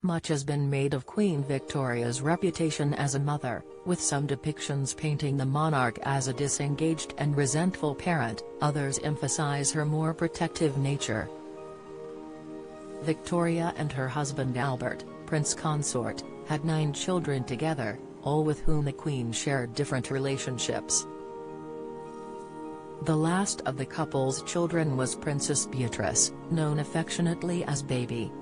Much has been made of Queen Victoria's reputation as a mother, with some depictions painting the monarch as a disengaged and resentful parent, others emphasize her more protective nature. Victoria and her husband Albert, Prince Consort, had 9 children together, all with whom the Queen shared different relationships. The last of the couple's children was Princess Beatrice, known affectionately as Baby.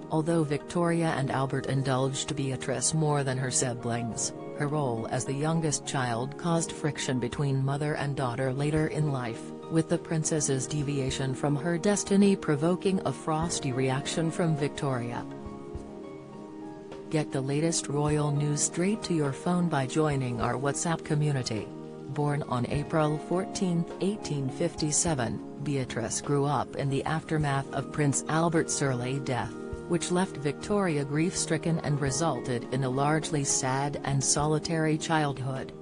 Although Victoria and Albert indulged Beatrice more than her siblings, her role as the youngest child caused friction between mother and daughter later in life, with the princess's deviation from her destiny provoking a frosty reaction from Victoria. Get the latest royal news straight to your phone by joining our WhatsApp community. Born on April 14, 1857, Beatrice grew up in the aftermath of Prince Albert's early death, which left Victoria grief-stricken and resulted in a largely sad and solitary childhood.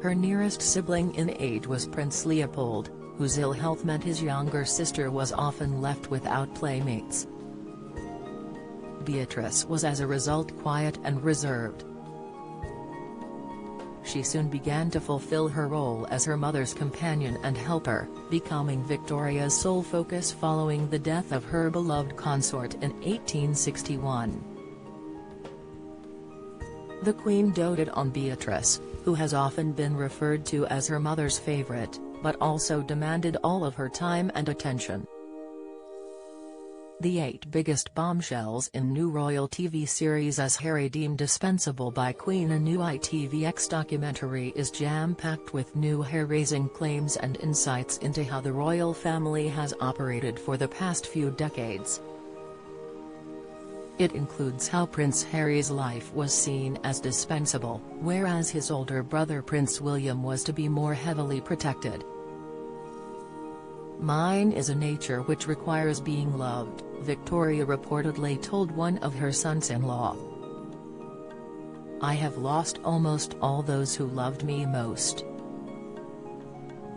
Her nearest sibling in age was Prince Leopold, whose ill health meant his younger sister was often left without playmates. Beatrice was as a result quiet and reserved. She soon began to fulfill her role as her mother's companion and helper, becoming Victoria's sole focus following the death of her beloved consort in 1861. The Queen doted on Beatrice, who has often been referred to as her mother's favourite, but also demanded all of her time and attention. The 8 biggest bombshells in new royal TV series as Harry deemed dispensable by Queen. A new ITVX documentary is jam-packed with new hair-raising claims and insights into how the royal family has operated for the past few decades. It includes how Prince Harry's life was seen as dispensable, whereas his older brother Prince William was to be more heavily protected. "Mine is a nature which requires being loved," Victoria reportedly told one of her sons-in-law. "I have lost almost all those who loved me most."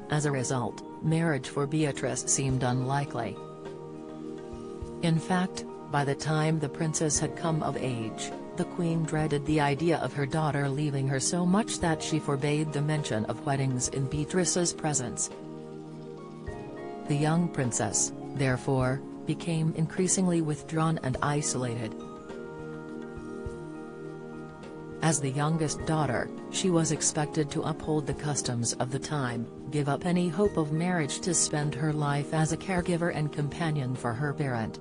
As a result, marriage for Beatrice seemed unlikely. In fact, by the time the princess had come of age, the Queen dreaded the idea of her daughter leaving her so much that she forbade the mention of weddings in Beatrice's presence. The young princess, therefore, became increasingly withdrawn and isolated. As the youngest daughter, she was expected to uphold the customs of the time, give up any hope of marriage to spend her life as a caregiver and companion for her parent.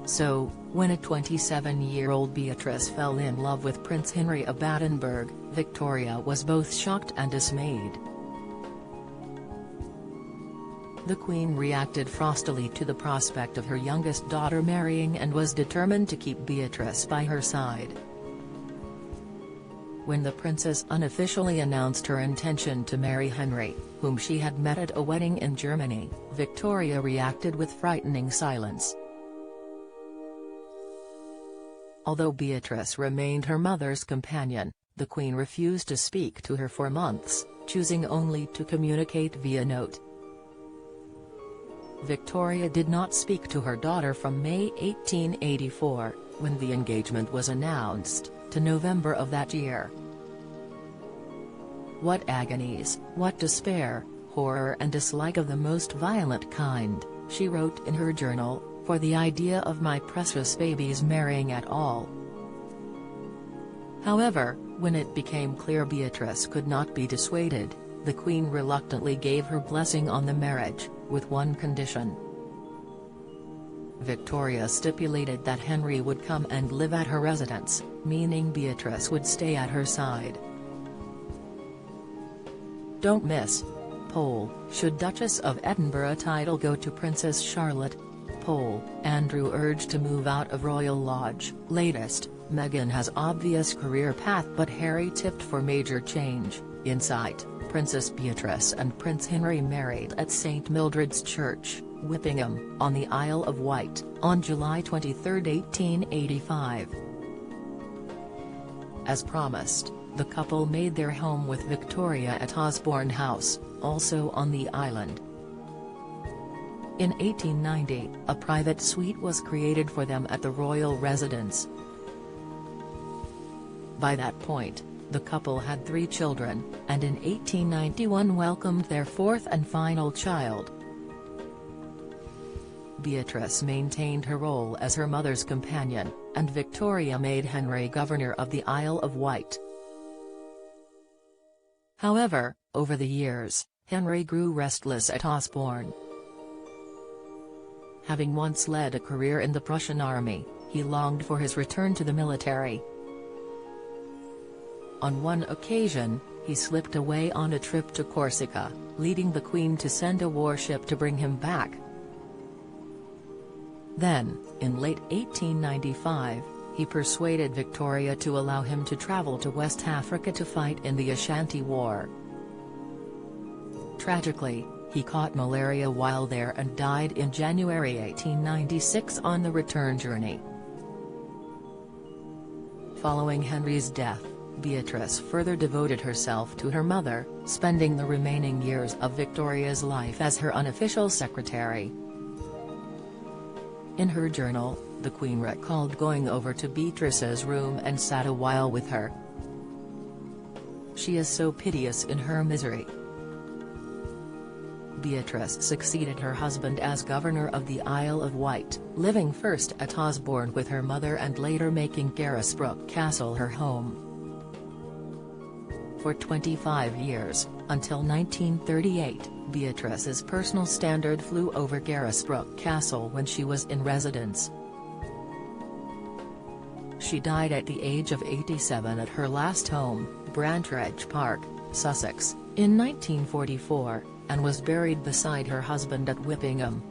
So, when a 27-year-old Beatrice fell in love with Prince Henry of Battenberg, Victoria was both shocked and dismayed. The Queen reacted frostily to the prospect of her youngest daughter marrying and was determined to keep Beatrice by her side. When the princess unofficially announced her intention to marry Henry, whom she had met at a wedding in Germany, Victoria reacted with frightening silence. Although Beatrice remained her mother's companion, the Queen refused to speak to her for months, choosing only to communicate via note. Victoria did not speak to her daughter from May 1884, when the engagement was announced, to November of that year. "What agonies, what despair, horror and dislike of the most violent kind," she wrote in her journal, "for the idea of my precious babies marrying at all." However, when it became clear Beatrice could not be dissuaded, the Queen reluctantly gave her blessing on the marriage, with one condition. Victoria stipulated that Henry would come and live at her residence, meaning Beatrice would stay at her side. Don't miss. Poll: should Duchess of Edinburgh title go to Princess Charlotte? Poll: Andrew urged to move out of Royal Lodge. Latest: Meghan has obvious career path but Harry tipped for major change. Insight: Princess Beatrice and Prince Henry married at St Mildred's Church, Whippingham, on the Isle of Wight, on July 23, 1885. As promised, the couple made their home with Victoria at Osborne House, also on the island. In 1890, a private suite was created for them at the royal residence. By that point, the couple had 3 children, and in 1891 welcomed their 4th and final child. Beatrice maintained her role as her mother's companion, and Victoria made Henry Governor of the Isle of Wight. However, over the years, Henry grew restless at Osborne. Having once led a career in the Prussian army, he longed for his return to the military. On one occasion, he slipped away on a trip to Corsica, leading the Queen to send a warship to bring him back. Then, in late 1895, he persuaded Victoria to allow him to travel to West Africa to fight in the Ashanti War. Tragically, he caught malaria while there and died in January 1896 on the return journey. Following Henry's death, Beatrice further devoted herself to her mother, spending the remaining years of Victoria's life as her unofficial secretary. In her journal, the Queen recalled going over to Beatrice's room and sat a while with her. "She is so piteous in her misery." Beatrice succeeded her husband as Governor of the Isle of Wight, living first at Osborne with her mother and later making Carisbrooke Castle her home. For 25 years, until 1938, Beatrice's personal standard flew over Carisbrooke Castle when she was in residence. She died at the age of 87 at her last home, Brantridge Park, Sussex, in 1944, and was buried beside her husband at Whippingham.